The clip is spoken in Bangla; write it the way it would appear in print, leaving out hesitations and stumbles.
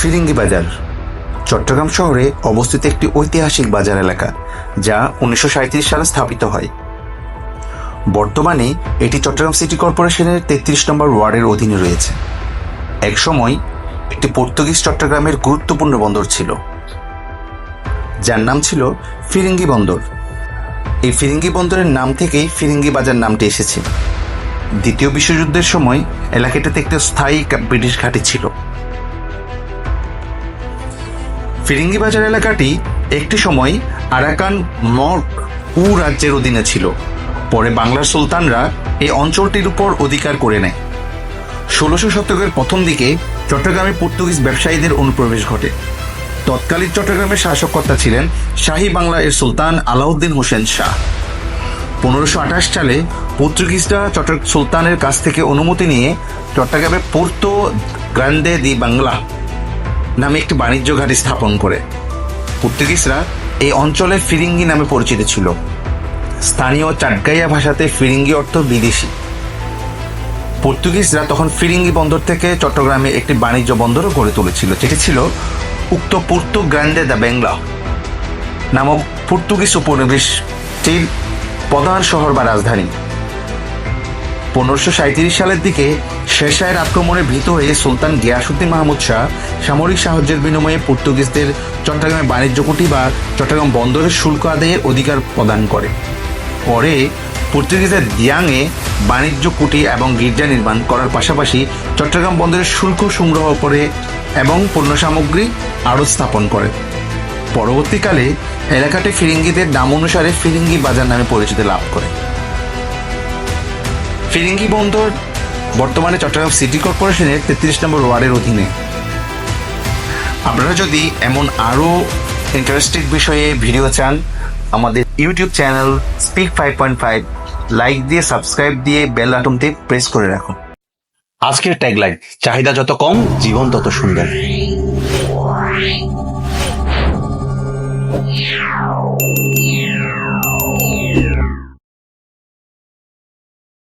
ফিরিঙ্গি বাজার চট্টগ্রাম শহরে অবস্থিত একটি ঐতিহাসিক বাজার এলাকা, যা 1937 সালে স্থাপিত হয়। বর্তমানে এটি চট্টগ্রাম সিটি কর্পোরেশনের 33 নম্বর ওয়ার্ডের অধীনে রয়েছে। একসময় একটি পর্তুগিজ চট্টগ্রামের গুরুত্বপূর্ণ বন্দর ছিল, যার নাম ছিল ফিরিঙ্গি বন্দর। এই ফিরিঙ্গি বন্দরের নাম থেকেই ফিরিঙ্গি বাজার নামটি এসেছে। দ্বিতীয় বিশ্বযুদ্ধের সময় এলাকাটিতে একটি স্থায়ী ব্রিটিশ ঘাঁটি ছিল। ফিরিঙ্গি বাজার এলাকাটি একটি সময় আরাকান মর্কউ রাজ্যের অধীনে ছিল। পরে বাংলার সুলতানরা এই অঞ্চলটির উপর অধিকার করে নেয়। 16শো শতকের প্রথম দিকে চট্টগ্রামে পর্তুগিজ ব্যবসায়ীদের অনুপ্রবেশ ঘটে। তৎকালীন চট্টগ্রামের শাসককর্তা ছিলেন শাহী বাংলা এর সুলতান আলাউদ্দিন হোসেন শাহ। 1528 সালে পর্তুগিজরা সুলতানের কাছ থেকে অনুমতি নিয়ে চট্টগ্রামে পোর্তো গ্রান্দে দি বাংলা নামে একটি বাণিজ্য ঘাঁটি স্থাপন করে। পর্তুগিজরা এই অঞ্চলে ফিরিঙ্গি নামে পরিচিত ছিল। স্থানীয় চাটগাইয়া ভাষাতে ফিরিঙ্গি অর্থ বিদেশি। পর্তুগিজরা তখন ফিরিঙ্গি বন্দর থেকে চট্টগ্রামে একটি বাণিজ্য বন্দরও গড়ে তুলেছিল, যেটি ছিল উক্ত পোর্তো গ্রান্দে দা বাংলা নামক পর্তুগিজ উপনিবেশটির প্রধান শহর বা রাজধানী। 1537 সালের দিকে শেরশাহের আক্রমণে ভীত হয়ে সুলতান গিয়াসউদ্দিন মাহমুদ শাহ সামরিক সাহায্যের বিনিময়ে পর্তুগিজদের চট্টগ্রামে বাণিজ্য কুঠি বা চট্টগ্রাম বন্দরের শুল্ক আদায়ের অধিকার প্রদান করে। পরে পর্তুগিজের দিয়াংয়ে বাণিজ্য কুঠি এবং গির্জা নির্মাণ করার পাশাপাশি চট্টগ্রাম বন্দরের শুল্ক সংগ্রহ করে এবং পণ্য সামগ্রী আড়ত স্থাপন করে। পরবর্তীকালে এলাকাটি ফিরিঙ্গিদের নাম অনুসারে ফিরিঙ্গি বাজার নামে পরিচিতি লাভ করে। ফিরিঙ্গি বন্দর বর্তমানে চট্টগ্রাম সিটি কর্পোরেশনের 33 নম্বর ওয়ার্ডের অধীনে। আপনারা যদি এমন আরও ইন্টারেস্টিং বিষয়ে ভিডিও চান, আমাদের ইউটিউব চ্যানেল স্পিক 5.5 লাইক দিয়ে, সাবস্ক্রাইব দিয়ে, বেল আইকনটি প্রেস করে রাখুন। আজকের ট্যাগলাইন, চাহিদা যত কম জীবন তত সুন্দর।